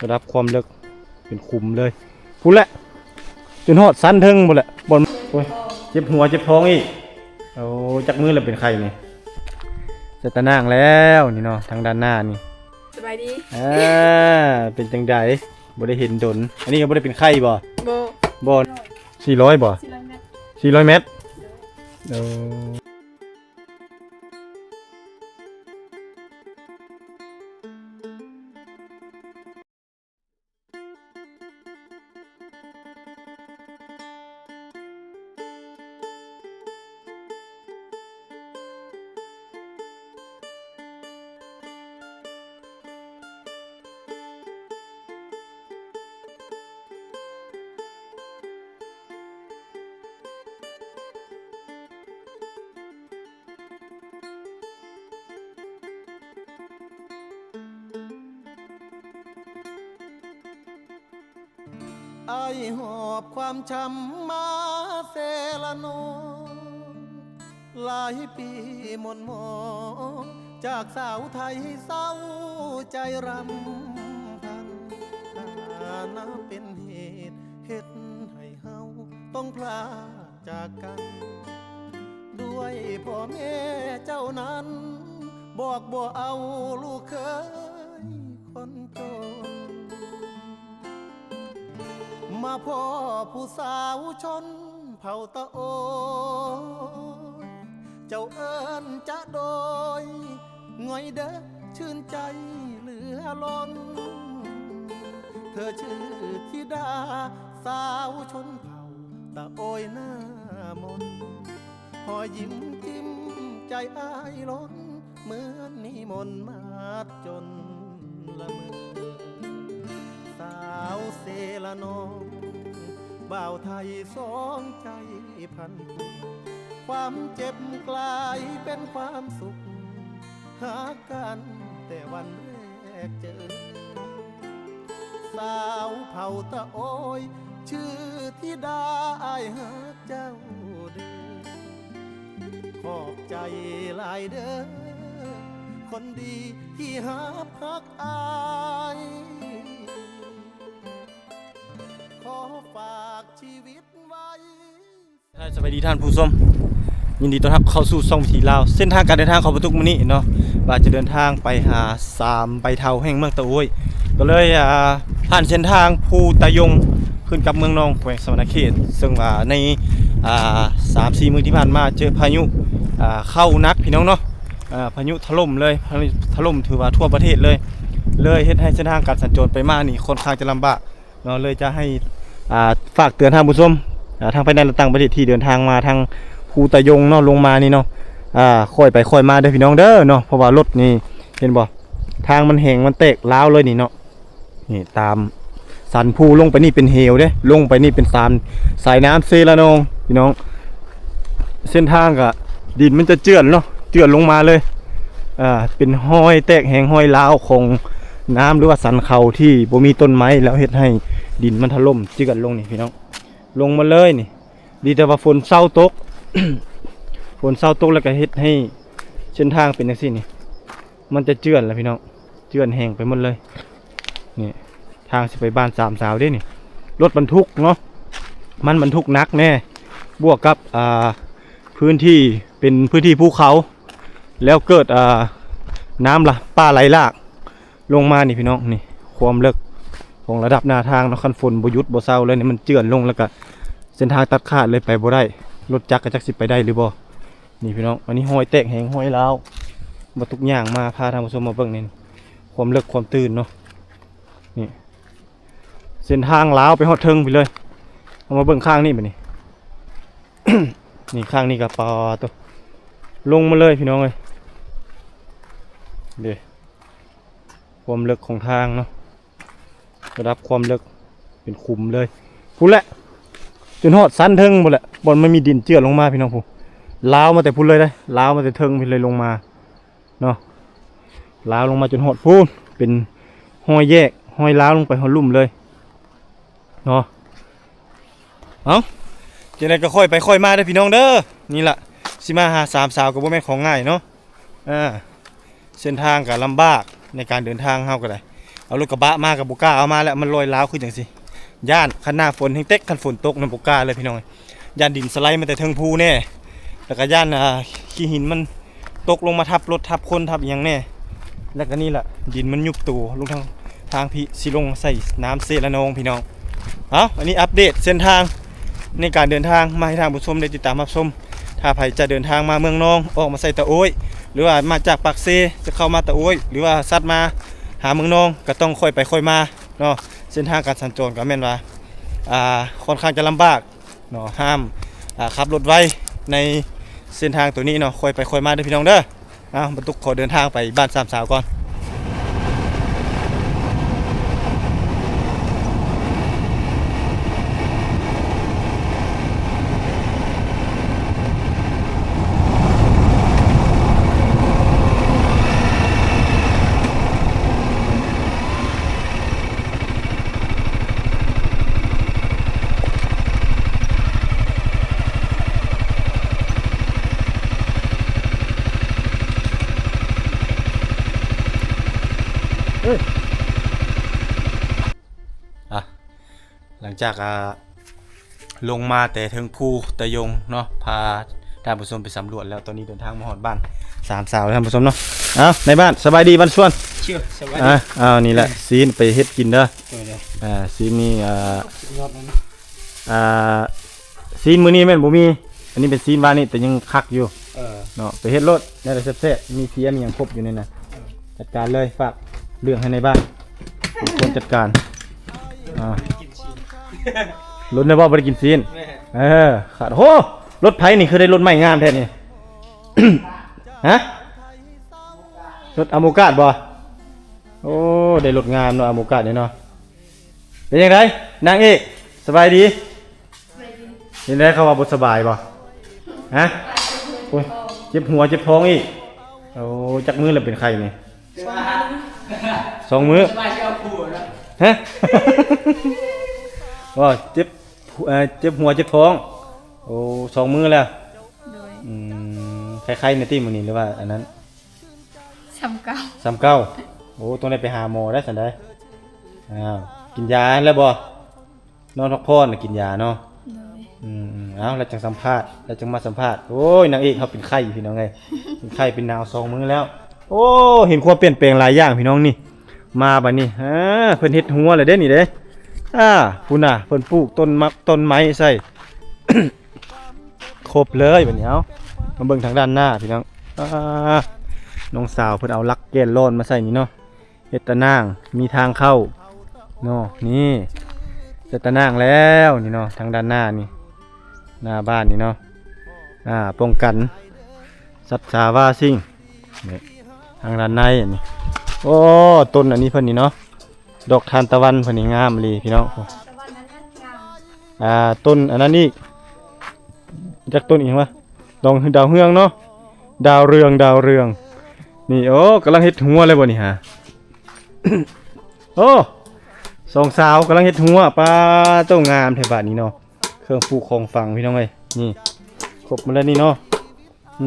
ระดับความลึกเป็นขุมเลยพูดแหละจนหอดสั้นทึ่งหมดแหละบนโอ้ยเจ็บหัวเจ็บท้องอีกเอาจักมือเลยเป็นใครนี่จะตะนางแล้วนี่เนาะทางด้านหน้านี่สบายดีเป็นจังใดบ่ได้เห็นดนอันนี้ก็บ่ได้เป็นไข้บ่บ่400บ่400 เมตรไอหอบความช้ำมาเซละนองหลายปีหม่นหมองจากสาวไทยเศร้าใจรำพันถ้านับเป็นเหตุเฮ็ดให้เฮาต้องพลาดจากกัน ด้วยพ่อแม่เจ้านั้นบอกบ่เอาลูกเคยคนจนมาพ่อผู้สาวชนเผ่าตะโอยเจ้าเอิ้นจะโดยง่อยเด้อชื่นใจเหลือล้นเธอชื่อธิดาสาวชนเผ่าตะโอยหน้ามนพอยิ้มจิ้มใจอ้ายล้นเหมือนนิมนต์มาจนละเมอสาวเซละนองบ่าวไทยสองใจพันความเจ็บกลายเป็นความสุขหากันแต่วันแรกเจอสาวเผ่าตะโอยชื่อธิดาอ้ายหาเจ้าเด้อขอบใจหลายเด้อคนดีที่หาพักอายขอฝากชีวิตไว้สวัสดีท่านผู้ชมยินดีต้อนรับเข้าสู่ช่องวิถีลาวเส้นทางการเดินทางของประตูมื้อนี้เนาะว่าจะเดินทางไปหา3ใบเทาแห่งเมืองตะโอยก็เลยผ่านเส้นทางภูตะยงขึ้นกับเมืองนองแขวงสวรรณเขตซึ่งว่าใน3-4 มื้อที่ผ่านมาเจอพายุเข้านักพี่น้องเนาะพายุถล่มเลยถล่มถือว่าทั่วประเทศเลยเฮ็ดให้เส้นทางการสัญจรไปมานี่ค่อนข้างจะลำบากเนาะเลยจะให้ฝากเตือนท่านผู้ชมทางภายในและต่างประเทศที่เดินทางมาทางภูตะยงเนาะลงมานี่เนาะค่อยไปค่อยมาเด้อพี่น้องเด้อเนาะเพราะว่ารถนี่เห็นบ่ทางมันแห้งมันเตกล้าวเลยนี่เนาะนี่ตามสันภูลงไปนี่เป็นเหวเด้ลงไปนี่เป็นสายน้ำเซละนองพี่น้องเส้นทางก็ดินมันจะเจือนเนาะเจือนลงมาเลยเป็นห้อยแตกแห้งห้อยล้าวของน้ำหรือว่าสันเขาที่บ่มีต้นไม้แล้วเฮ็ดให้ดินมันถล่มเจือนลงนี่พี่น้องลงมาเลยนี่ดีแต่ว่าฝนเศร้าตก ฝนเศร้าตกแล้วก็เฮ็ดให้เส้นทางเป็นจังซี่นี่มันจะเจือนแล้วพี่น้องเจือนแห้งไปหมดเลยนี่ทางสิไปบ้านสามสาวเด้นี่รถบรรทุกเนาะมันบรรทุกหนักแน่บวกกับพื้นที่เป็นพื้นที่ภูเขาแล้วเกิดน้ำป่าไหลหลากลงมานี่พี่น้องนี่ความลึกของระดับหน้าทางเนาะคันฝนบ่หยุดบ่เศร้าเลยนี่มันเจือนลงแล้วก็เส้นทางตัดขาดเลยไปบ่ได้รถจักรก็จักสิไปได้หรือบ่นี่พี่น้องอันนี้ห้อยแตกแหงห้อยล้าวบ่ทุกอย่างมาพาท่านผู้ชมมาเบิ่งนี่ความลึกความตื้นเนาะนี่เส้นทางล้าวไปฮอดเทิงไปเลยเอามาเบิ่งข้างนี่บัดนี้ นี่ข้างนี้ก็ปอตัวลงมาเลยพี่น้องเอ้ยเด้ความลึกของทางเนาะระดับความลึกเป็นขุมเลยพูดแหละจนหอดสั้นเทิงหมดแหละบนไม่มีดินเจือลงมาพี่น้องผู้ล้าวมาแต่พูดเลยได้ล้าวมาแต่เทิงพี่เลยลงมาเนาะล้าวลงมาจนหอดพูนเป็นห้อยแยกห้อยล้าวลงไปหอดลุ่มเลยเนาะเอาจะได้ก็ค่อยไปค่อยมาได้พี่น้องเด้อนี่แหละสิมาหา3สาวกับบ่แม่นของง่ายเนาะเส้นทางก็ลำบากในการเดินทางเฮาก็ได้ เอารถกระบะมากับบ่กล้าเอามาแล้วมันลอยล้าวขึ้นจังซี่ย่านคันหน้าฝนแฮงเต็กคันฝนตกนำบ่กล้าเลยพี่น้องย่านดินสไลด์มาแต่เทิงภูแน่แล้วก็ย่านขี้หินมันตกลงมาทับรถทับคนทับอีหยังแน่แล้วก็นี่ล่ะดินมันยุบตัวลงทางพี่สิลงใส่น้ำเสละนองพี่น้องอันนี้อัปเดตเส้นทางในการเดินทางมาให้ทางผู้ชมได้ติดตามรับชมถ้าใครจะเดินทางมาเมืองนองออกมาใส่ตะโอ้ยหรือว่ามาจากปากเซจะเข้ามาตะโอ้ยหรือว่าซัดมาหาเมืองนองก็ต้องค่อยไปค่อยมาเนาะเส้นทางการสัญจรก็แม่นว่าค่อนข้างจะลำบากเนาะห้ามขับรถไว้ในเส้นทางตัวนี้เนาะค่อยไปค่อยมาเด้อพี่น้องเด้อบรรทุกขอเดินทางไปบ้านสามสาวก่อนหลังจากลงมาแต่เทิงภูตะยงเนาะพาท่านผู้ชมไปสำรวจแล้วตอนนี้เดินทางมาฮอดบ้านสามสาวท่านผู้ชมเนาะในบ้านสบายดีบ้านส่วนเชื่อสบายดีนี่แหละซีนไปเฮ็ดกินเด้อซีนนี่ยอดนะซีนมื้อนี้แม่นบ่มีอันนี้เป็นซีนบ้านนี่แต่ยังคักอยู่เนาะไปเฮ็ดรถได้แต่แซ่บๆมีเสียมีหยังครบอยู่ในนั้นจัดการเลยฝากเรื่องให้ในบ้านคนจัดการรถในบ่บ่ได้กินซีนขาดโหรถไผนี่คือได้รถใหม่งามแท้นี่ ฮะรถอโมกาดบ่โอ้ได้รถงามเนาะอโมกาดนี่เนาะเป็นจังไดนางเอกสบายดีเห็นได้เขาว่าบ่สบายบ่ฮะโอ้ยเจ็บหัวเจ็บท้องอีกโอ้จักมื้อแล้วเป็นไข้นี่2 มื้อสบายจะเอาผัวแล้วฮะ ว่าเจ็บหัวเจ็บท้องโอ้2 มื้อแล้วคล้ายๆในที่มื้อนี้หรือว่าอันนั้น39โอ้ต้องได้ไปหาหมอได้ซั่นได้กินยาแล้วบ่นอนพักผ่อนน่ะกินยาเนาะแล้วจังสัมภาษณ์แล้วจังมาสัมภาษณ์โอ้ยนางเอกเขาเป็นไข้พี่น้องเอ้ยเป็นไข้เป็นหนาว2 มื้อแล้วโอ้เห็นความเปลี่ยนแปลงหลายอย่างพี่น้องนี่มาบัดนี้เพิ่นเฮ็ดหัวเลยเด้นี่เด้พุ่นน่ะเพิ่นปลูกต้นไม้ใส่ ครบเลยบัดนี้เอามาเบิ่งทางด้านหน้าพี่น้องน้องสาวเพิ่นเอาลักแกนโลนมาใส่นี่เนาะเฮ็ดตะนางมีทางเข้าเนาะนี่เฮ็ดตะนางแล้วนี่เนาะทางด้านหน้านี่หน้าบ้านนี่เนาะป้องกันสัตว์สาว่าสิ่งนี่ทางด้านในนี่โอ้ต้นอันนี้เพิ่นนี่เนาะดอกทานตะวันเพิ่นนี่งามเลยพี่น้องต้นอันนั้นนี่จากต้นอีกวะดาวเฮืองเนาะดาวเรืองนี่โอ้กำลังเฮ็ดหัวเลยบ่นี่ฮะ โอ้2 สาวกำลังเฮ็ดหัวปลาเจ้างามแถวบ้านนี้เนาะเครื่องปลูกของฝังพี่น้องเอ้ยนี่ครบหมดแล้วนี่เนาะ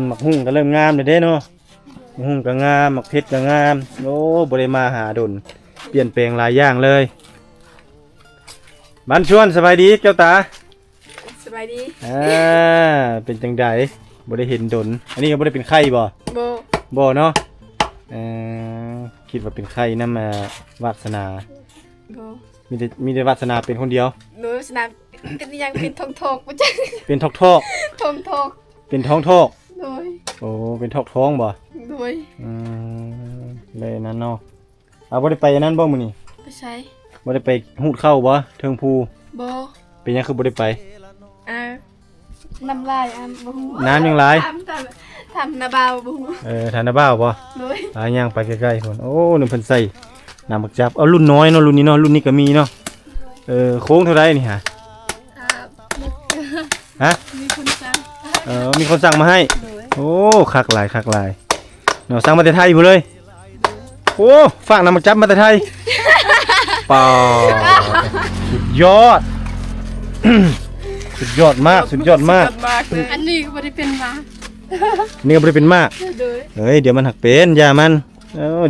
หมักหุ่งก็เริ่มงามเลยเด้เนาะหุ่งก็งามหมักเพชรก็งามโอ้บ่ได้มาหาดนเปลี่ยนแปลงหลายอย่างเลยบ้านชวนสบายดีเจ้าตาสบายดีเป็นจังไดบ่ได้เห็นดนอันนี้ก็บ่ได้เป็นไข้บ่บ่เนาะคิดว่าเป็นไข้นำวาสนาบ่มีแต่วาสนาเป็นคนเดียววาสนาเป็นยังเป็นทองบ่จังเป็นทอกทองเป็นท้องโดยโอ้เป็นท้องบ่โดยเลยนั่นเนาะบ่ได้ไปอันนั้นบ่มื้อนี้ไปใช้บ่ได้ไปหูดเข้าบ่เทิงภูบ่เป็นหยังคือบ่ได้ไปน้ำลายบ่ฮู้น้ำยังหลายทำนาบ่าวบ่ฮู้ทำนาบ่าวบ่ย่างไปใกล้ๆพุ่นโอ้นึงเพิ่นใส่น้ำบักจับเอารุ่นน้อยเนาะรุ่นนี้เนาะรุ่นนี้ก็มีเนาะโค้งเท่าไรนี่ฮะมีคนสั่งมีคนสั่งมาให้โอ้คักหลายเนาะสั่งมาแต่ไทยพุ่นเลยโอ้ฝากน้ำบักจับมาแต่ไทยป่าสุดยอด สุดยอดมากอันนี้ก็บ่ได้เป็นมานี่ก็บ่ได้เป็นมากเฮ้ยเดี๋ยวมันหักเป็นอย่ามัน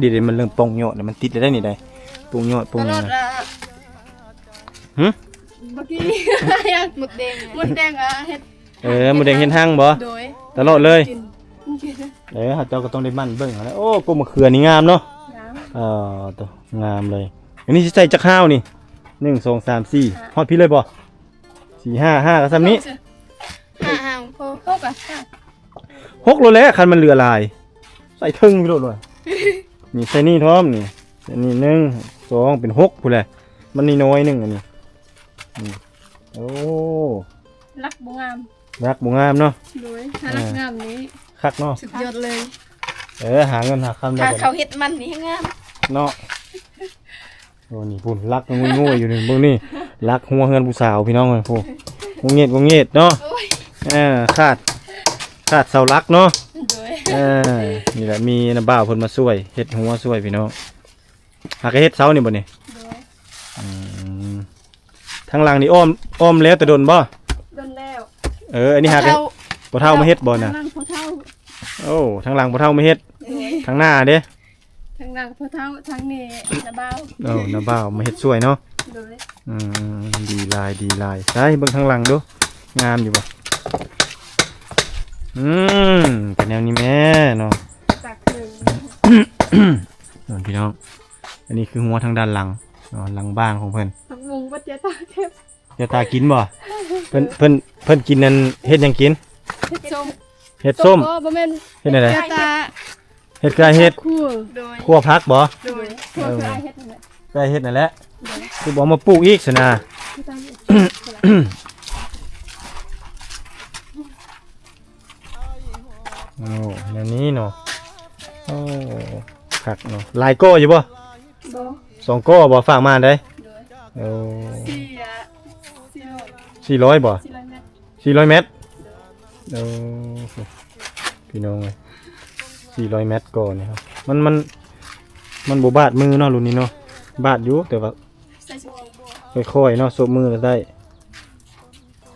เดี๋ยวมันเริ่มป่องโยดเดี๋ยวมันติดได้นี่ได้ ปรุงยอดปรุง ต ห ล ยั อง ด นะ อ่ะ หึ เมื่อกี้ยังหมดแดงอ่ะเฮ็ด หมูแดงเห็นหั่งบ่ โดย ตลอดเลย กินกิน เจ้าก็ต้องได้มั่นเบิ่งเอาแล้วโอ้กบมะเขือนี่งามเนาะ น้ำ ตัวงามเลยอันนี้สิใส่จักข้าวนี่1 2 3 4ฮอดพี่เลยบ่4 5 5ก็ซ้ำนี้ ห่างโคกอ่ะ 6โลแล้วคันมันเหลือหลายใส่ถึงพี่โลดเลยนี่ใส่นี่พร้อมนี่อันนี้1 2เป็น6พุ่นแหละมันนี่น้อยหนึงอันนี้โอ้ รักบ่งาม รักบ่งามเนาะ โดยถ้ารักงามนี้ คักเนาะ สุดยอดเลย หาเงินหาคำได้ ถ้า ก่อน เขาเฮ็ดมันนี่ให้งาม เนาะโอ้นี่พุ่นรักงูๆอยู่นี่เบิ่งนี่รักหัวเฮือนผู้สาวพี่น้องเอ้ยโหงเงียดเนาะ โอ้ย ขาดเสารักเนาะ โดย นี่แหละมีน้าบ่าวเพิ่นมาช่วยเฮ็ดหัวช่วยพี่น้องหากเฮ็ดเสานี่บ่นี่ โดย ทางหลังนี่อ้อมแล้วแต่โดนบ่ โดนแล้ว อันนี้หากบ่เฒ่ามาเฮ็ดบ่น่ะ นั่งพอเท่า โอ้ทางหลังบ่เฒ่ามาเฮ็ดทางหน้าเด้ ทางนั่งพอเท่าทางนี้นะบ่าว น้าบ่าวมาเฮ็ดช่วยเนาะ โดย ดีลายใช่เบิ่งทางหลังดูงามอยู่บ่เป็นแนวนี้แม่เนาะ ตักหนึ่ง นั่นพี่น้องอันนี้คือหัวทางด้านหลังหลังบ้านของเพิ่น ผักบุ้งปัจเจตาเก็บ จะตากินบ่เพิ่นกินนั่นเฮ็ดหยังกิน เฮ็ดส้ม เฮ็ดส้ม บ่แม่น เฮ็ดอะไร เจตา เฮ็ดกายเฮ็ด คั่วโดย คั่วพักบ่ โดยคั่วคืออาเฮ็ดนั่นแหละ กายเฮ็ดนั่นแหละคือบ่มาปลูกอีกซะนะ คือตามนี้ โอ้แนวนี้เนาะโอ้คักเนาะหลายก้ออยู่บ่ บ่ 2ก้อบ่ฝากมาได้ โดย โอ้ 400 400บ่ 400 เมตร 400 เมตรโอ้พี่น้องเอ้ย400 เมตรก่อนนี่ครับมันบ่บาดมือเนาะรุ่นนี้เนาะบาดอยู่แต่ว่า ใส่สิบ ค่อยๆเนาะซบมือแล้วได้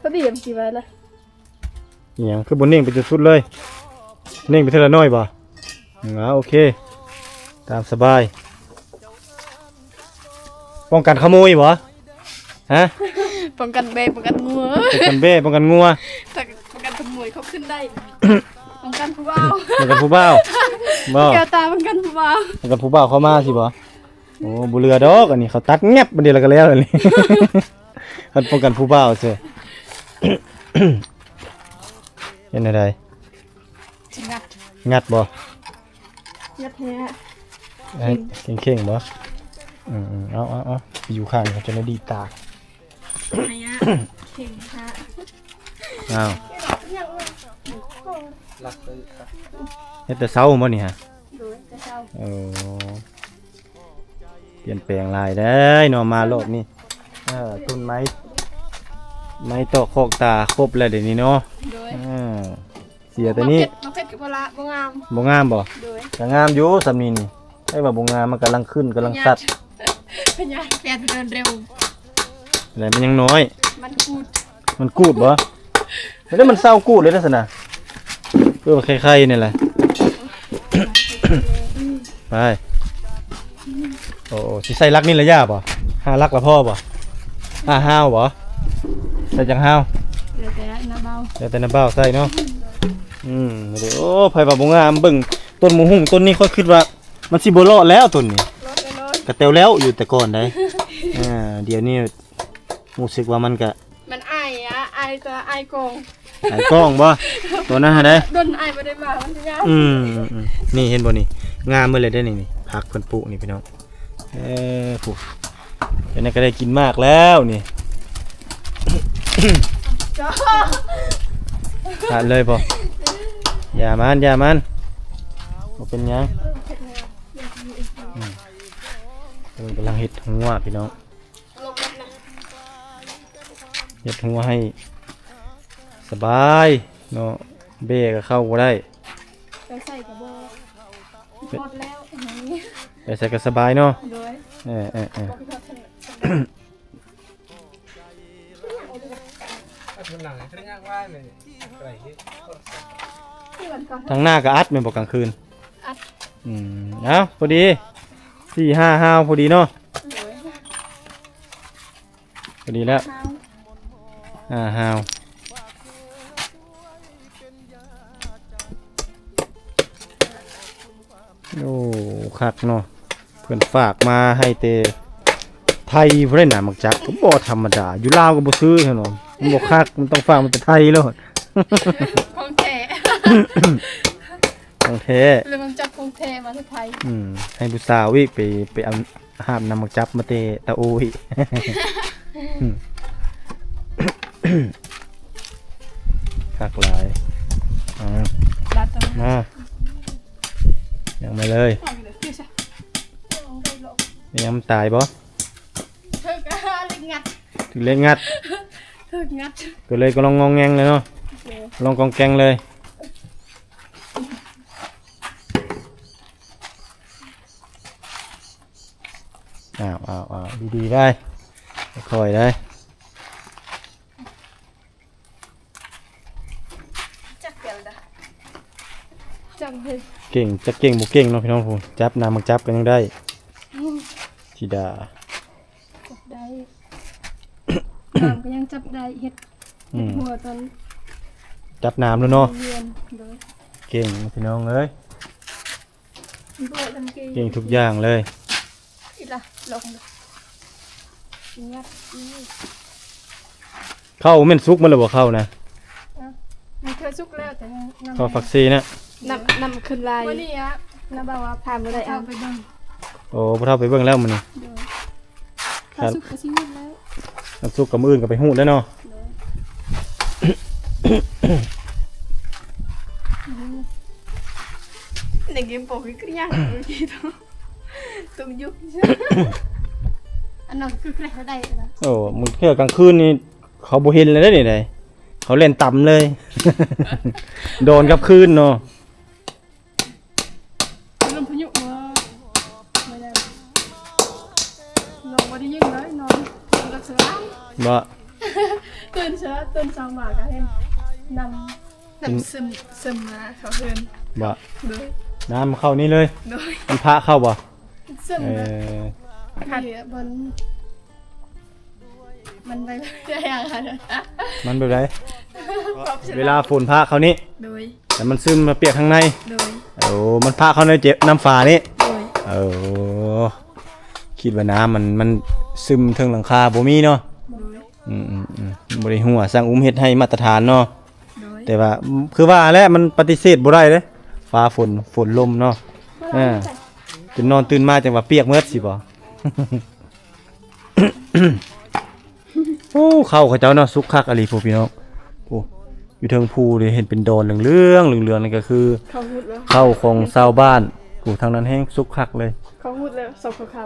ก็ดีมันสิไว้ละ อีหยังคือบ่เน่งไปจนสุดเลยเน่งไปเท่าละน้อยบ่โอเคตามสบายป้องกันขโมยบ่ฮะ ป้องกันเบป้องกันงัว ป้องกันเบ้ป้องกันงัว แต่ป้องกันขโมยเขาขึ้นได้ป้องกันผู้บ่าว ป้องกันผู้บ่าวบ่ แก้วตาป้องกันผู้บ่าว ป้องกันผู้บ่าวเข้ามาสิบ่โอ้บ่เรือดอกอันนี้เขาตัดแงบบัดนี้แล้วก็แล้วอันนี้ มันป้องกันผู้บ่าวซื่อ เห็นอะไร งัด งัดบ่ งัดแท้ เข่งๆบ่เอาไปอยู่ข้างเขาจะได้ดีตา ไอ้ยะเข่งฮะ อ้าว รักเลย เฮ็ดแต่เช้าบ่นี่ฮะ ดูจะเศร้า โอ้เปลี่ยนแปลงหลายได้เนาะมารอบนี้ต้นไม้ตอกโคกตาครบแล้วเดี๋ยวนี้เนาะ โดย เสียแต่นี้ มาเพชรกับพละบ่งาม บ่งามบ่ โดย ก็งามอยู่สำนี้นี่ให้ว่าบ่งามมันกำลังขึ้นกำลังสัด พญาแกเดินเร็ว อะไรมันยังน้อย มันกูด มันกูดบ่แล้วมันเศร้ากูดเลยนะสนะเพื่อใครๆนี่แหละ ไปโอ้สิใส่ลักนี่ละย่าบ่ห้าลักละพ่อบ่ห้าวบ่ใส่จังห้าว เดี๋ยวแต่น้าเบา แต่น้ำเบ้าใส่เนาะเดี๋ยวโอ้ไผว่าบ่งามเบิ่งต้นหมูหุ่งต้นนี้ค่อยคิดว่ามันสิบ่รอดแล้วต้นนี้ รถไปรถ กระเตวแล้วอยู่แต่ก่อนได้ เดี๋ยวนี้รู้สึกว่ามันก็ มันไอ้อะไอ้ตัวไอ้กอง หายกล้องบ่ตัวนั้นหาได้ โดนไอ้บ่ได้มามันจะยาก นี่เห็นบ่นี่งามมื้อเลยได้นี่ผักเพิ่นปลูกนี่พี่น้องปลูกเดี๋ยวนี้ก็ได้กินมากแล้วนี่ จ้า ทานเลยบ่อย่ามันบ่เป็นหยังเพิ่นกำลังเฮ็ดหัวพี่น้อง ลงรถนะ เฮ็ดหัวให้สบายเนาะเบ้ก็เข้าบ่ได้ ไปใส่กระบอกหมดแล้วอย่างนี้ ไปใส่ก็สบายเนาะ โดย เออ บอกพี่เขาถนัด หนังเครื่องย่างว่าเลยอะไรที่ ที่วันก่อน ทางหน้าก็อัดแม่นบ่กลางคืน อัด เอ้าพอดี4-5 ฮาวพอดีเนาะ โ พอดีแล้ว เท้า ฮาวโอ้คักเนาะเพิ่นฝากมาให้เตไทยบ่ได้หนามักจักก็บ่ธรรมดาอยู่ลาวก็บ่ซื้อเท่านั้นมันบ่คักมันต้องฝากมันแต่ไทยแล้ว ของแท้ ของแท้ เลยมันจับของแท้มาที่ไทย ให้ผู้สาวอีกไปเอาหาบนำมักจับมาเตตะโอยคักหลายอ่า ดัดตรงนี้ มายังไม่เลย เอาอยู่เลยพี่ใช่เอาไปลง ยังมันตายบ่ เธอก็เล็กงัด ถึงเล่นงัด เธองัด ก็เลยก็ลองงองแงงเลยเนาะ เดี๋ยว ลองกองแกงเลยอ้าวดีๆได้ค่อยๆได้ จับเกี่ยวดะจับเห็น เก่งจะเก่งบ่เก่งเนาะพี่น้องผมจับน้ำมักจับกันยังได้ธิดา จับได้น้ำก็ยังจับได้เห็ดหัวตอน จับน้ำแล้วเนาะ เรียนเลย เก่งพี่น้องเอ้ย โบดลำกี เก่งทุกอย่างเลย อีละลงเลยงัดนี่ เข้าแม่นซุกมันเลยบ่เข้านะ มันเคยสุกแล้วแต่ยัง เข้าฝักซีนะ นำขึ้นลาย วันนี้อะน้ำบ่าวว่า ผ่านมาได้ เอา เอา ไปบ้าง โอ้บ่เท่าไปเบิ่งแล้วมื้อนี้ เดี๋ยว ครั ถ้า บ สุกก็สิวุ่นแล้ว น้ำซุกกับมื้ออื่นก็ไปฮู้แล้วเนาะ ในเกมโปกก็ยังอยู่ตรงยุค อันนั้นคือใครเขาได้นะ โอ้มึงเที่ยวกลางคืนนี่เขาบ่เห็นเลยได้นี่ไดเขาเล่นต่ำเลย โดนกับคืนเนาะ ลมพายุมาไม่ได้นอนไม่ได้ยินเลยนอนกับเสือ บ่ ตื่นเช้าตื่นสองบาทกันเองน นำซึมมาเขาเพื่อน บ่ โดย น้ำเข้านี่เลย โดย มันพระเข้าบ่ ำซึ่ง เออ เหบนมันไปได้ยังไง มันแบบไรเวลาฝนพระเข้านี่ โดย แต่มันซึมมาเปียกข้างใน โดย โอ้มันพระเข้าในเจ็บน้ำฝานี่ โดย โอ้คิดว่าน้ำมันซึมถึงหลังคาบ่มีเนาะ โดย บ่ได้หัวสร้างอุ้มเฮ็ดให้มาตรฐานเนาะ โดย แต่ว่าคือว่าแล้วมันปฏิเสธบ่ได้เด้ฟ้าฝนลมเนาะจนนอนตื่นมาจังว่าเปียกเมิดสิบ่ โอ้เข้าเขาเจ้าเนาะสุกคักอลีพวกพี่น้องโอ้อยู่เทิงภูเลยเห็นเป็นโดนเหลืองนี่ก็คือ เขาหุดแล้ว เข้าของชาวบ้านกูทางนั้นแห้งสุกคักเลย เขาหุดแล้วสอบเขา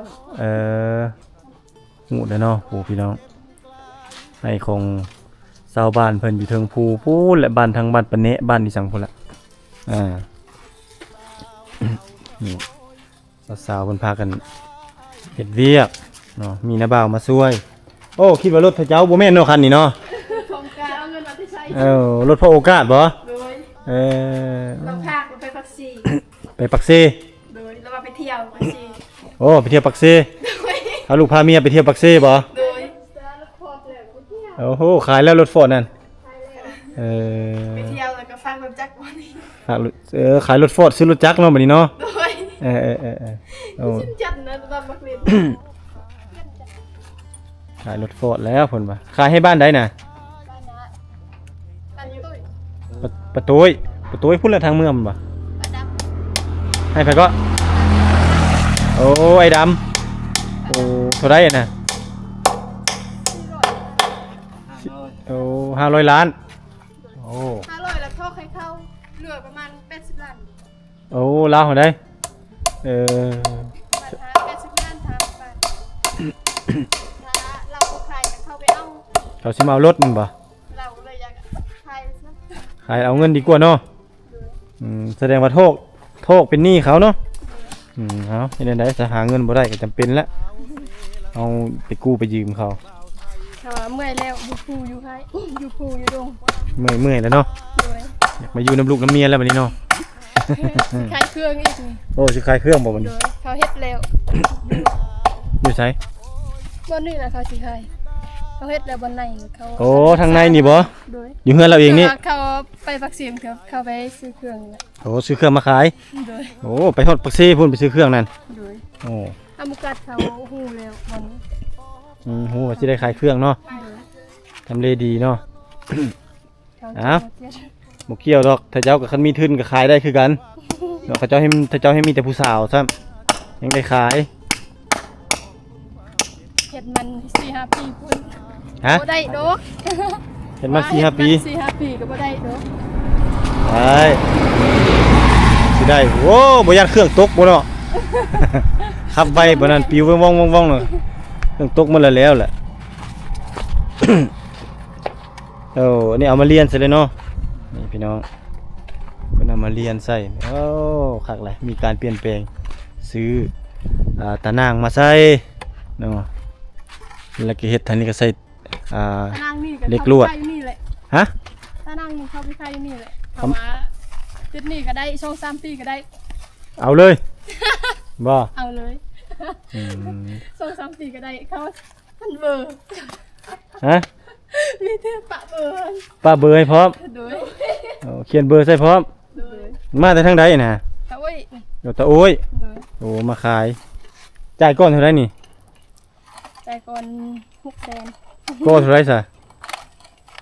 หูแล้วเนาะโอ้พี่น้องให้ของชาวบ้านเพิ่นอยู่เทิงภูปูนและบ้านทางบ้านปะเนะบ้านที่สังพุ่นละนี่สาวๆเพิ่นพากันเฮ็ดเวียกเนาะมีน้าบ่าวมาช่วย โอ้คิดว่ารถพระเจ้าบ่แม่นเนาะคันนี้เนาะ ของการเอาเงินมาที่ใช้ รถพระโอกาสบ่ โดย เรา พากไปพักซี ไปปักเซ โดยแล้วมาไปเที่ยวพักซี โอ้ไปเที่ยวปักเซ โดย พาลูกพาเมียไปเที่ยวปักเซบ่ โดย โอ้โหขายแล้วรถฟอร์ดนั่นเออ ไปเที่ยวแล้วก็ฟังแบบจักวันนี้ ขายรถขายรถฟอร์ดซื้อรถจักรเนาะบัดนี้เนาะ โดย โอ้ ชิ้นจัดนะตามบักเรียน ขายรถฟอร์ดแล้วเพิ่นว่าขายให้บ้านใดน่ะ อันนี้ตุ้ย ประตูยพุ่นละทางเมืองบ่ให้ไผก็โอ้ไอ้ดำโอ้เท่าไรน่ะโอ้500 ล้านโอ้ 500แล้วเข้าใครเข้าเหลือประมาณ80ล้าน โอ้ลาวเท่าใดประมาณ80ล้านถ้าเราก็ขายจะเข้าไปเอา เขาสิมาเอารถมันบ่ เราเลยอยากขายซะ ขายเอาเงินดีกว่าเนาะแสดงว่าโทษเป็นหนี้เขาเนาะเอาเฮ็ดจังได๋จะหาเงินบ่ได้ก็จำเป็นแล้วเอาไปกู้ไปยืมเขา ถ้าว่าเมื่อยแล้วอยู่ภูอยู่ไห้อยู่ภูอยู่ดง เมื่อยแล้วเนาะ ด้วย อยากมาอยู่น้ำลูกน้ำเมียแล้วบัดนี้เนาะ ขายเครื่องอีกนี่ โอ้สิขายเครื่องบ่บัด โด นี้ ยเขาเฮ็ดแล้ว อยู่ไส บ่นี่แหละเขาสิขาย เขาเฮ็ดแล้วบนในเขา โอ้ทางในนี่บ่ โดย อยู่เฮือนเราเองนี่ เขาไปปักเสียมครับเขาไปซื้อเครื่องน่ะ โอ้ซื้อเครื่องมาขาย โดย โอ้ไปฮอดปักซี่พุ่นไปซื้อเครื่องนั่น โดย โอ้ อามุกัดเขาฮู้แล้วมัน โหว่าสิได้ขายเครื่องเนาะ โดย ทำเลดีเนาะ เขา อ้าว บ่เกี่ยวดอกถ้าเจ้ากับคันมีทุนก็ขายได้คือกันเนาะเขาเจ้าให้ถ้าเจ้าให้มีแต่ผู้สาวซ้ำยังได้ขาย เฮ็ดมัน 4-5 ปีพุ่น ฮะ บ่ได้ดอก เห็นมา4-5 ปี 4-5 ปีก็บ่ได้ดอก ได้สิได้โอ้บ่ยันเครื่องตกบ่เนาะ ขับไปบ่นั้นปิวว่องๆๆๆเนาะเครื่องตกมันแล้วแหละ โอ้อันนี้เอามาเรียนซะเลยเนาะนี่พี่น้องเพิ่นเอามาเรียนใส่โอ้คักเลยมีการเปลี่ยนแปลงซื้อตะนางมาใส่เนาะแล้วก็เฮ็ดทางนี้ก็ใส่ตานั่งนี่ก็ เล็กลวด ข้าไปอยู่นี่แหละ ฮะ ตานั่งนี่เข้าไปใครอยู่นี่แหละเอามาจุดนี้ก็ได้2-3 ปีก็ได้ เอาเลยบ่ เอาเลย อืม 2-3 ปีก็ได้เขามันเบอร์ ฮะ มีเทปะเบอร์ ป้าเบอร์ให้พร้อม โดย เอาเขียนเบอร์ใส่พร้อม โดย มาแต่ทางใดน่ะ เขาไว้ เดี๋ยวตะโอ้ย โดย โอ้มาขายจ่ายก้อนเท่าไหร่นี่ ใจก่อน600,000 ก้อนเท่าไหร่ซะ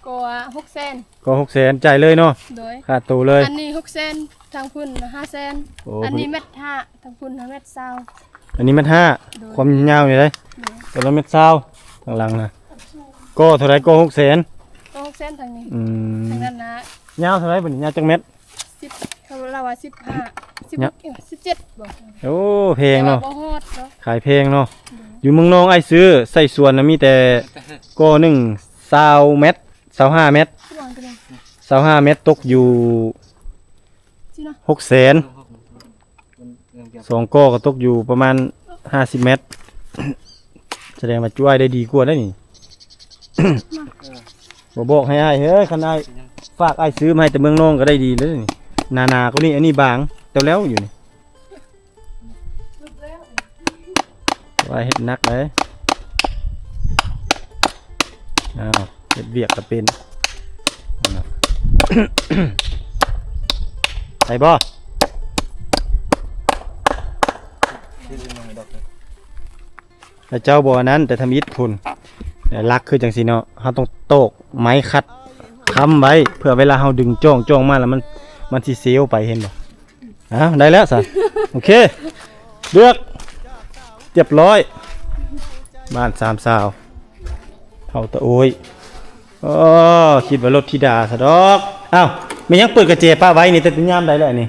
ก็600,000 ก็600,000จ่ายเลยเนาะ โดย ค่าตัวเลย อันนี้600,000ทางพุ่น500,000 โอ้ อันนี้เม็ด5ทางพุ่นเม็ด20 อันนี้มัน5ความยาวนี่เลยตัวละเม็ด20ข้างหลังน่ะก็เท่าไหร่ก็600,000 ก็600,000ทางนี้ อืม ทางนั้นนะ ยาวเท่าไหร่บัดนี้ยาวจักเม็ด 10เขาเล่าว่า15 เนี่ย 17บ่ โอ้แพงเนาะ แต่ว่บ่ฮอดเนาะ ขายแพงเนาะอยู่เมืองนองไอ้ซื้อใส่ส่วนน่ะมีแต่ก็หนึ่ง20เม็ด25เม็ด ที่วางกันเลย 25เม็ดตกอยู่ สิเนาะ 600,000 2ก้อก็ตกอยู่ประมาณ50เม็ด แสดงว่าจ้วยได้ดีกว่าได้นี่ บ่บอกให้อ้ายเฮ้ยคันอ้ายฝากอ้ายซื้อมาให้แต่เมืองนองก็ได้ดีเลยนี่นาก็นี่อันนี้บางแต่แล้วอยู่นี่ว่าเฮ็ดหนักเลยอ้าวเฮ็ดเวียกก็เป็น นั่นน่ะ ใส่บ่แล้วเจ้าบ่อนั้นแต่ทำอิฐพุ่นแต่ลักคือจังซี่เนาะเฮาต้องโตกไม้คัดค้ำไว้เพื่อเวลาเฮาดึงจ้องมาแล้วมันสิเซลไปเห็นบ่ได้แล้วซะ โอเคเลือกเรียบร้อยบ้าน3สาวเฮาตะโอยอ๋อคิดว่ารถธิดาซะดอกอ้าวมันยังเปิดกระเจป้าไว้นี่แต่ยามใดแล้วนี่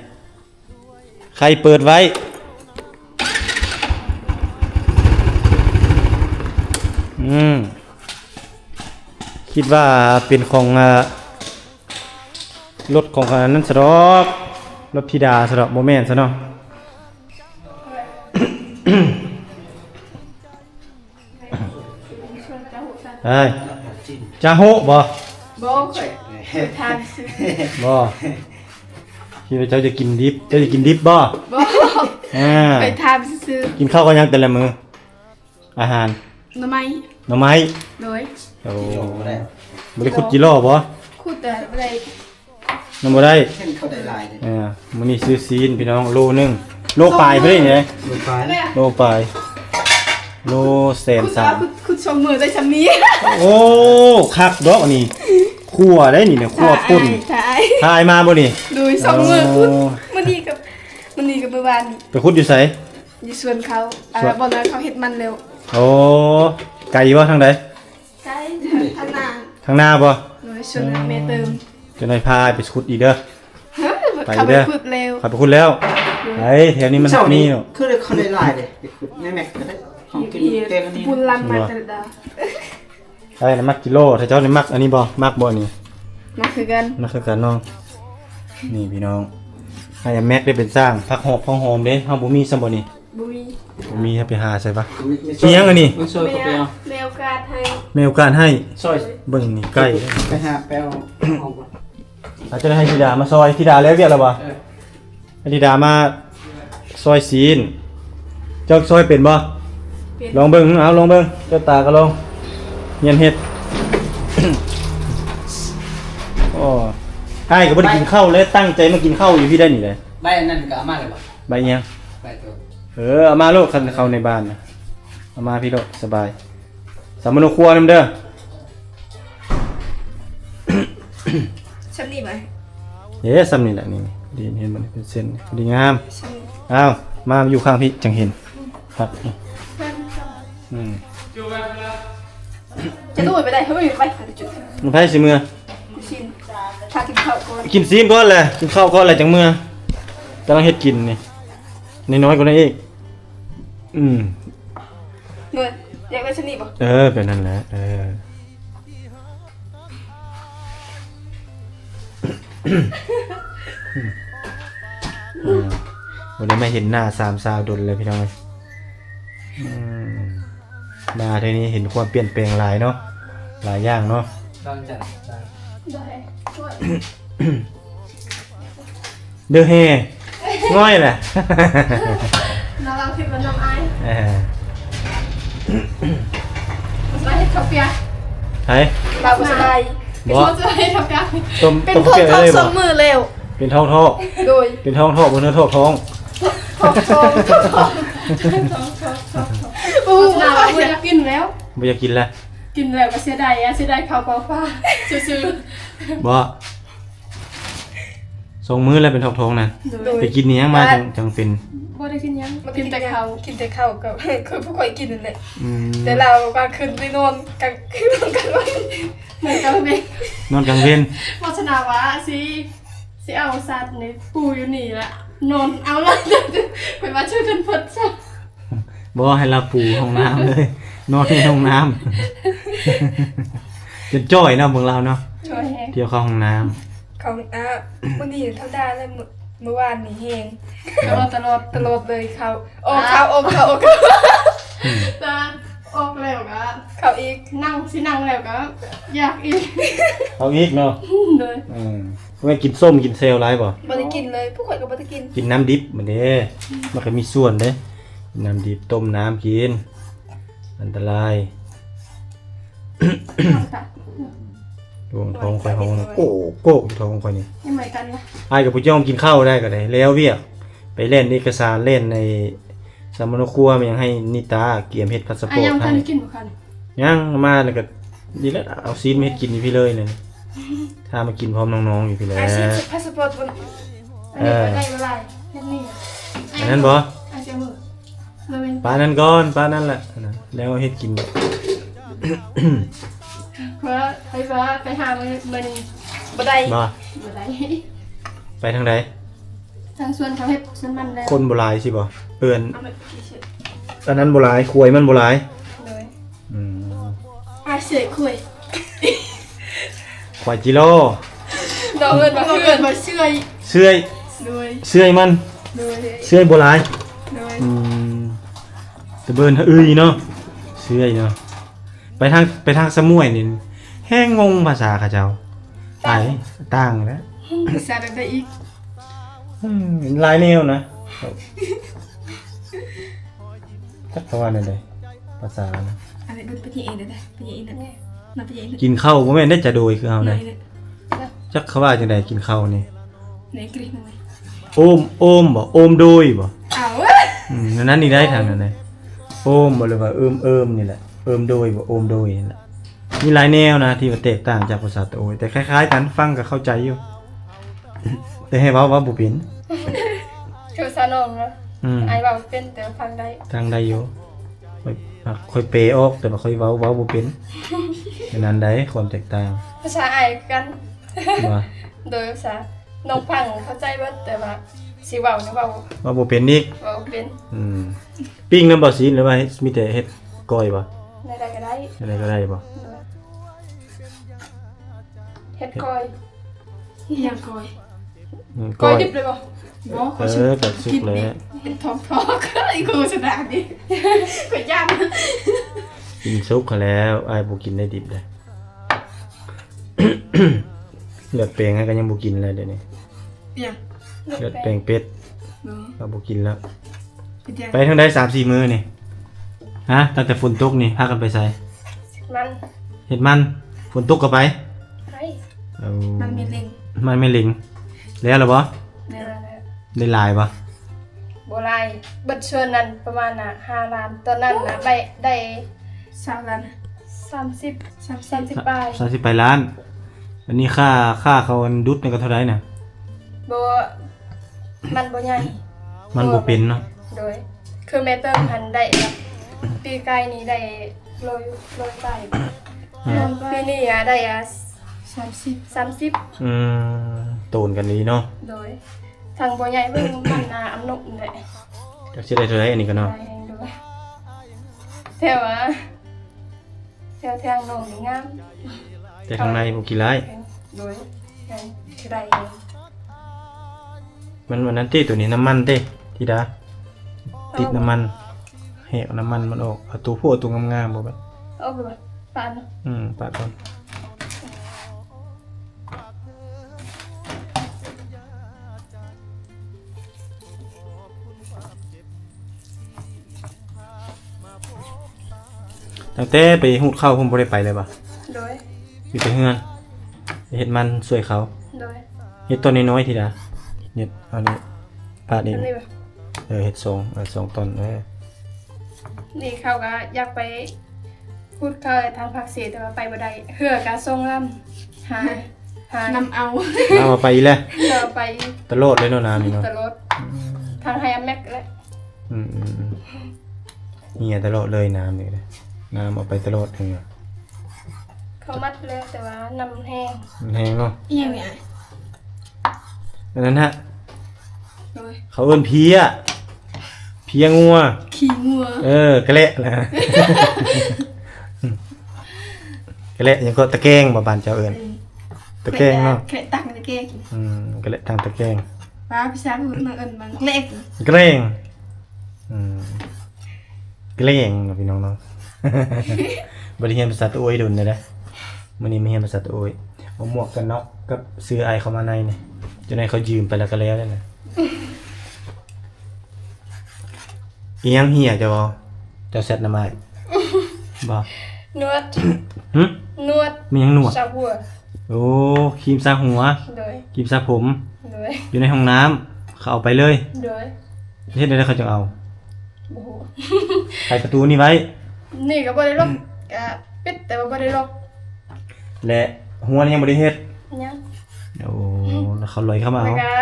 ใครเปิดไว้คิดว่าเป็นของรถของอันนั้นซะดอกรถธิดาซะดอกบ่แม่นซะเนาะ เอ้ยจะโหบ่ บ่เคยทานซื้อ บ่คิดว่าเจ้าจะกินดิบเจ้าจะกินดิบบ่ บ่ À. ไปทานซื้อ กินข้าวกันยังแต่ละมื้ออาหาร หน่อไม้ หน่อไม้ โดย โอ้บ่ได้ขุดจิโร่บ่ คูดแต่บ่ได้ นำบ่ได้ เห็นเขาได้ลายเลย มื้อนี้ซื้อซีนพี่น้องโลนึงโลปลายเพิ่นนี่ไง ดูไป แม่ โลปลายโลแสน คูด สา ว่าม คูดชมมือได้ชำนี้ โอ้คักดอกอันนี้คั่วได้นี่เนี่ยคั่วป่น ใช่ ทายมาบ่นี่ ดูชมมือคูดมื้อนี้กับเมื่อวานนี้ ไปขุดอยู่ไส อยู่สวนเขาบ่นั้นเขาเฮ็ดมันเร็ว โอ้ไกลบ่ทางใด ใช่ทางหน้า ทางหน้าบ่ โดยชวนแม่เติม จะนายพาไปขุดอีกเด้อ ไป เขาไป เด้อ ขุดเร็ว ขับไปขุดแล้วไอ้แถวนี้มันนี่เนาะ คือเขาได้ลายเลยไปขุดแม่แม็กก็ได้ของกินเกงอันนี้ บุญลันมาแต่ละดาว ไอ้น่ะมักกิโลถ้าเจ้านี่มักอันนี้บ่มักบ่นี่ มาคือกัน มักคือกันน้องนี่พี่น้องให้แม็กได้เป็นสร้างผักหอมเด้เฮาบ่มีซำบ่นี่ บุย บ่มีให้ไปหาใส่ปะเอียงอันนี้ มันซอยเขาไปเอา แมวกาดให้ แม่โอกาสให้ ซอย เบิ่งนี่ใกล้ ไปหาแปลวเอาก่อน อาจจะได้ให้ธิดามาซอยธิดาแล้วเรียกแล้วบ่ ให้ธิดามาซอยซีนเจ้าซอยเป็นบ่ เป็น ลองเบิ่งเอาลองเบิ่งเจ้าตาก็ลองเรียนเฮ็ด โอ้ไอ้ก็บ่ได้กินข้าวเลยตั้งใจมากินข้าวอยู่พี่ได้นี่เลย ใบนั่นก็เอามาเลยบ่ ใบเนี้ย ใบตัว เอามาโลกคันเข้าในบ้านนะเอามาพี่โลกสบายสามโนครัวนำเด้อ ฉันนี่ไหม ซ้ำนี่แหละนี่ดีเห็นมันเป็นเส้นดีงาม ฉัน อ้าวมาอยู่ข้างพี่จังเห็นครับอืม จะดูไปได้เฮ้ยไปจุด มันไผสิเมื่อ ชินถ้ากินข้าวก่อน กินซีนก่อนแหละกินข้าวก่อนแหละจังเมื่อกำลังเฮ็ดกินนี่น้อยกว่านั้นอีกเงินอยากได้ฉันนี่ป่ะ เป็นนั่นแหละวันนี้ไม่เห็นหน้าสามสาวดนเลยพี่น้องเลยมาทีนี้เห็นความเปลี่ยนแปลงหลายเนาะหลายอย่างเนาะ ต้องจัด ได้ช่วย เด้อเฮง่อยแหละ น้องคิดว่าน้องไอ้ เออ มันจะให้ทับเปีย ไห้ เราจะได้ บ่ มันจะให้ทับเปีย ต้ม เป็น ต้ม คน เกลือ ทอ เลย ส บ่ องมือเร็ว เป็นท้องท่อ โดย เป็นท้องท่อบนเนื้อท่อท้อง ทองอู้น่ารักเลยกินแล้ว บ่อยากกินละ กินแล้วก็เสียดายเสียดายข้าวเปล่าฟ้าซื่อ บ่ส่งมือแล้วเป็นท้องท้องนั่น โดย ไปกินนี่ยังมาจังเป็น ๆบ่ได้กินหยังกินแต่ข้าว กินแต่ข้าวกับคือผู้คอยกินนั่นแหละ อืม แต่เรากลางคืนไปนอนกลางคืนกันวัน เหมือนกันเลย นอนกลางเว้น โฆษณาว่าสิเอาสัตว์นี่ปูอยู่นี่ละนอนเอาละไปว่าช่วยกันพดซะ บ่ให้เราปูห้องน้ำเลย นอนในห้องน้ำ จะจ้อยเนาะเบิ่งเราเนาะ ช่วยแฮง เที่ยวเข้าห้องน้ำ เขาวันนี้เท่าได้เลยเมื่อวานนี่เฮง ตลอด ตลอดเลยเขาโอ้เขา แต่ออกแล้วก็ เขาอีก นั่งแล้วก็อยากอีก เอาอีกเนาะ เลย ไม่กินส้มกินเซลล์ไรบ่ ไม่ได้กินเลยผู้คอยก็ไม่ได้กิน กินน้ำดิบมันเด้มันก็มีส่วนเด้กินน้ำดิบต้มน้ำกินอันตรายดวงท้องคอยห้องโก้โก้ท้องคอยนี่ ไม่เหมือนกันนะ ไอ้กับผู้จ้องกินข้าวได้ก็ได้แล้วเวียกไปเล่นเอกสารเล่นในสมนครัวมันยังให้นิตาเกียมเฮ็ดพาสปอร์ต ยัง ให้ ทันกินบ่คัน ยังมาแล้วก็ดีแล้วเอาซีนมาเฮ็ดกินอยู่พี่เลยเลยถ้ามากินพร้อมน้องๆอยู่พี่แล้ว อาชีพพาสปอร์ตบน อันนี้ก็ได้เวลาเฮ็ดนี่ อันนั้นบ่ อาเซียมือเลย ปลานั้นก่อนปลานั้นแหละอันนั้นแล้วเฮ็ดกิน เพราะไปหามื้อนี้ บันได บ่ บ่ได้ ไปทางใด ทางส่วนเขาเฮ็ดส่วนมันแล้ว คนบ่หลายสิบ่เอิ้น เอามากี่เชือก อันนั้นบ่หลายควยมันบ่หลาย เลย อืม อาเสือคุย ควายจิโร่ น้องเอิญมา เกิดมาเชื่อย เสื้อย ด้วย เสื้อยมัน ด้วย เสื้อยบ่หลาย ด้วย แต่เบิ่นเอ้ยเนาะเสื้อยเนาะไปทางสมุยนี่แห้งงงภาษาเขาเจ้าไอ้ต่างแล้ว แซ่บได้อีก หลายแนวนะจักเขาว่าแนวใดภาษานะ อะไรเป็นพี่เองได้พี่เองนั่นนับพี่เอง กินข้าวบ่แม่นได้จะโดยคือเอา ไหน ได้จักเขาว่าจังไดกินข้าวนี่ ไหนกรี๊ดมาไหม โอมบ่โอมโดยบ่ อ้าว นั้นนี่ได้ทางนั้นเลยโอมบ่หรือว่าเอิมนี่แหละเอิมโดยบ่โอมโดยนี่แหละมีหลายแนวนะที่ว่าแตกต่างจากภาษาตะโอยแต่คล้ายๆกันฟังก็เข้าใจอยู่ แต่ให้เว้าบ่เป็น คือซานองนะไอ้บอกเป็นแต่ฟังได้ ทางใดอยู่ค่อยเปออกแต่ว่าค่อยเว้าบ่เป็นฉะนั้นได้ความแตกต่าง ภาษาไอ้กัน ว่า โดยภาษาน้องฟังเข้าใจว่าแต่ว่าสิเว้าเนี่ยเว้า ว่าบ่เป็นอีก เว้าเป็น ปิ้งน้ำบ่ซีนหรือว่ามีแต่เฮ็ดก้อยบ่ ในใดก็ได้ อะไรก็ได้บ่ เฮ็ดคอย ยังก้อย คอยดิบเลยบ่ บ่ขอชิม กับสุกแล้ว เป็นทอกไอ้กูชนะดิก็ย่าน กินสุกเขาแล้วอ้ายบ่กินได้ดิบเลย เลือดแปลงให้ก็ยังบ่กินเลยเดี๋ยวนี้ ยัง เลือดแปลงเป็ด เนาะ ก็บ่กินแล้ว เป็นยัง ไปทางใด 3-4 มื้อนี่ฮะตั้งแต่ฝนตกนี่พากันไปไส มัน เฮ็ดมัน โ ฝนตกก็ไป ไป เอา มันมีลิง มันไม่ลิงแล้วเหรอบ่ เดี๋ยวนะ ได้หลายบ่ บ่ไรเบิดเชิญนั้นประมาณน่ะ5ล้านตอนนั้นน่ะได้ 3 ล้าน 30ปลาย 30ไปล้าน อันนี้ค่าเขาอันดุดนี่ก็เท่าไหร่น่ะ บ่มันบ่ใหญ่ มันบ่เป็นเนาะ โดยคือแม่เติมหันได้แบบปีไก่นี้ได้โรยไก่ อ่า ปีนี้อะได้อะ 30 30 โตนกันนี้เนาะ โดยทางบ่ใหญ่เบิ่งมันน่ะอำนุนี่แหละ จักสิได้เท่าไหร่อันนี้ก็เนาะ ได้แฮงโดยแถวอะแถวทางโนมนี่งาม แต่ข้างในบ่กี่หลาย โดยยังได้ มันวันนั้นติตัวนี้น้ำมันเด้ธิดาติดน้ำมันแหกน้ำมันมันออกเอาตัวผู้เอาตัวงามๆบ่บัด เอาไปบ่ปาน ปาดก่อนตั้งแต่ไปหูดข้าวผมบ่ได้ไปเลยบ่ โดย อยู่แต่เฮือนไปเฮ็ดมันช่วยเขา โดย เฮ็ดต้นน้อยๆทีละเฮ็ดอันนี้ปาดเอ อั ง นนี้บ่ เฮ็ดสองต้นนี่เขาก็อยากไปพูดเขาทางภาคเสียแต่ว่าไปบ่ได้เฮือก็ส่งลำหา นำเอา เอามาไปอีกแล้ว เราไป ตลอดเลยเนาะน้ำนี่เนาะ ตลอดทางไฮแม็กและ อืมเหี่ยตลอดเลยน้ำนี่นะน้ำเอาไปตลอดเหี่ย เขามัดแล้วแต่ว่าน้ำแห้ง มันแห้งเนาะ อีหยังเนี่ย ดังนั้นฮะ โดย เขาเอิ้นเพียงัว ขี้งัว กระเละนะ กระเละยังก็ตะแกรงบ่บ้านเจ้าเอิ้นตะแกรงเนาะ แค่ตักตะแกรง กระเละทางตะแกรง ป้าพี่ชายพูดมาเอิ้นมันเล็ก เกรงเกรงเนาะพี่น้องเนาะ บริเรียนภาษาตะโอยดุนเลยนะมื้อนี้มาเรียนภาษาตะโอยเอาหมวกกันน็อกกับเสื้อไอเข้ามาในนี่จนให้เขายืมไปแล้วก็แล้วนั่นน่ะอีหยังเหี่ยเจ้าบ่เจ้าเซ็ตน้ำไม้บ่ นวด หึ นวด มีหยังหนวด ชาวหัว โอ้ครีมซาหัว โดย ครีมซาผม โดย อยู่ในห้องน้ำเขาเอาไปเลย โดย เฮ็ดได้เขาจะเอา โอ้โห ไขประตูนี่ไว้ นี่ก็บ่ได้ล็อกปิดแต่ว่าบ่ได้ล็อก และหัวนี่ยังบ่ได้เฮ็ด ยัง โอ้แล้วเขาลอยเข้ามา แล้ว เอา ก็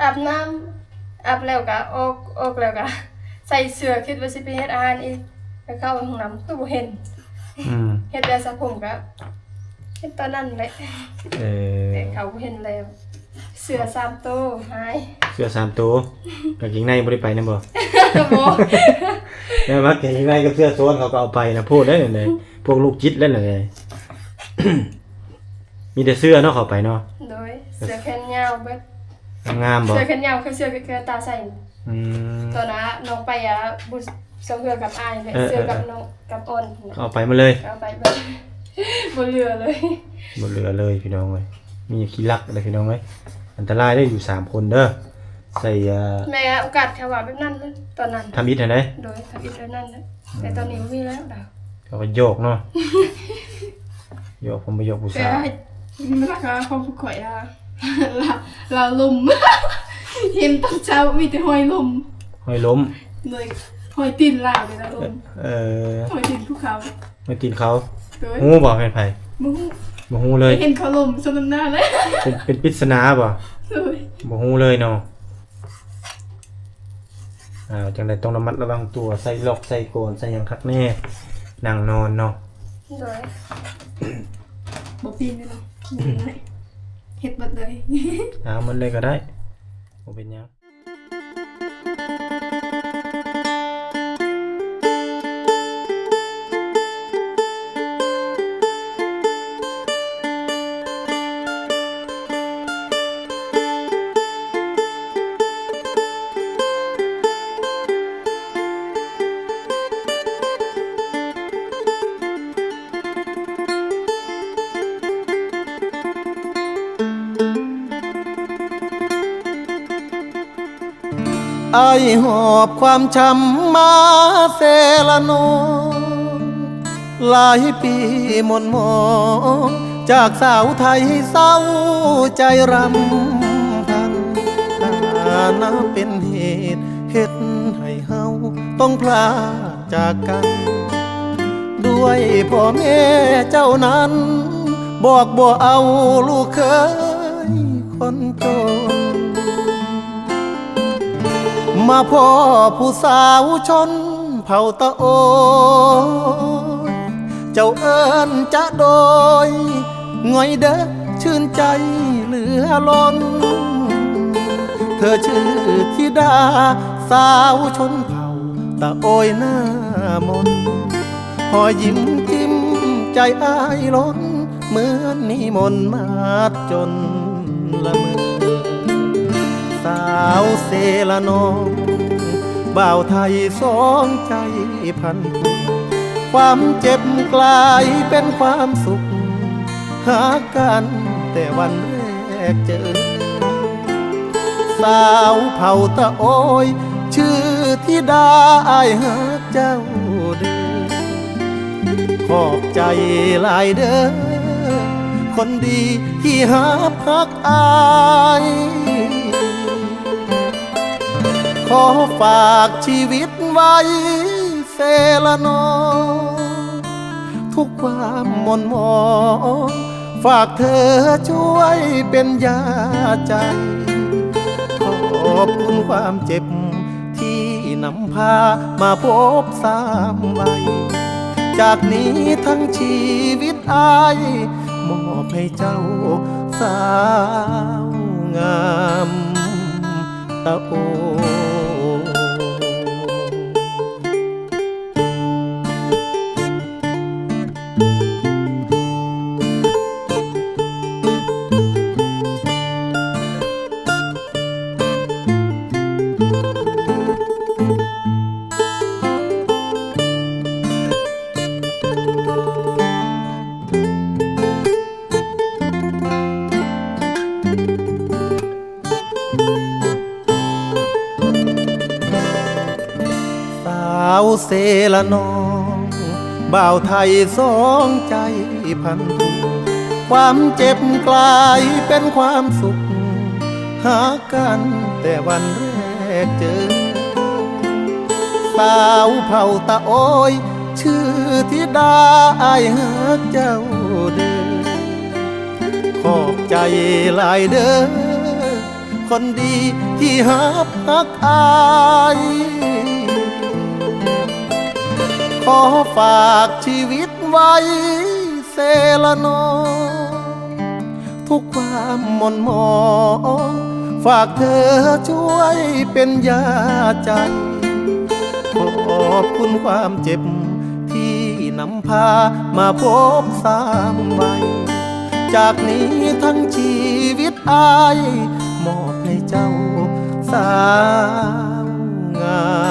อาบน้ำอาบแล้วก็ออกแล้วก็ใส่เสื้อคิดว่าสิไปเฮ็ดอาหารอีกแล้วเข้าห้องน้ำคือบ่เห็น เฮ็ดแต่สระผมก็เฮ็ดตอนนั้นแหละ เออ แต่เขาบ่เห็นแล้ว เสื้อ3ตัวหาย เสื้อ3ตัวกางเกงในบ่ได้ไปนำบ่ บ่ แล้วว่ากางเกงในกับเสื้อโซนเขาก็เอาไปนะพูดได้นั่นเลยพวกลูกจิตเล่นนั่นเลย มีแต่เสื้อเนาะเขาไปเนาะ โดยเสื้อแขนยาวเบิด งามบ่ เสื้อแขนยาวคือเสื้อเกลือตาใส่ อืม ตอนนั้นน้องไปบุษสงเหือกับอายเลยเสื้อกับน้องกับอ้น เขาเอาไปมาเลย เอาไปเบิดบ่เหลือเลย บ่เหลือเลยพี่น้องเว้ยมีขี้ลักเลยพี่น้องเว้ยอันตรายได้อยู่3คนเด้อใส่ แม่โอกาสแค่ว่าแบบนั้นเลยตอนนั้น ทำอิฐให้ได้ โดยทำอีกแบบนั้นเลยแต่ตอนนี้บ่มีแล้วดาว เขาก็โยกเนาะ โยกผมบ่โยกผู้ แต่ สาว มันราคาความข่อยอ่ะ เราลม เห็นตอนเช้ามีแต่หอยลม ห้อยล้ม เลยหอยตีนลาวเลยนะลม เออ หอยตีนภูเขา ไม่ตีนเขา โดย ฮู้บ่เป็นไผ บ่ฮู้ บ่ฮู้เลย เห็นเขาลมสนำหน้าเลย เป็นปริศนาบ่ โดย บ่ฮู้เลยเนาะจังได๋ต้องระมัดระวังตัวใส่ล็อกใส่โกนใส่หยังคักแน่นั่งนอนเนาะ โดย บ่ปีนเลยเนาะเฮ็ดบัดเลย เอามันเลยก็ได้บ่เป็นหยัง ไอหอบความช้ำมาเซละโน หลายปีหม่นหมองจากสาวไทยเศร้าใจรำพันนับเป็นเหตุเฮ็ดให้เฮาต้องพลาดจากกัน ด้วยพ่อแม่เจ้านั้นบอกบ่เอาลูกเคยคนจนมาพ่อผู้สาวชนเผ่าตะโอยเจ้าเอิ้นจะโดยง่อยเด้อชื่นใจเหลือล้นเธอชื่อธิดาสาวชนเผ่าตะโอยหน้ามนหอยยิ้มจิ้มใจอ้ายล้นเหมือนนิมนต์มาจนละเมอสาวเซละนองบ่าวไทยสองใจพันผูกความเจ็บกลายเป็นความสุขหากันแต่วันแรกเจอสาวเผ่าตะโอยชื่อธิดาอ้ายหาเจ้าเด้อขอบใจหลายเด้อคนดีที่หาพักอายขอฝากชีวิตไว้เซละนอทุกความหม่นหมองฝากเธอช่วยเป็นยาใจขอบคุณความเจ็บที่นำพามาพบสามวัยจากนี้ทั้งชีวิตอายมอบให้เจ้าสาวงามตะโอเซละนองบ่าวไทยสองใจพันผูกความเจ็บกลายเป็นความสุขหากันแต่วันแรกเจอสาวเผ่าตะโอยชื่อธิดาอ้ายหาเจ้าเด้อขอบใจหลายเด้อคนดีที่หาพักอายขอฝากชีวิตไว้เซละนอทุกความหม่นหมองฝากเธอช่วยเป็นยาใจขอบคุณความเจ็บที่นำพามาพบสามวัยจากนี้ทั้งชีวิตอายมอบให้เจ้าสาวงาม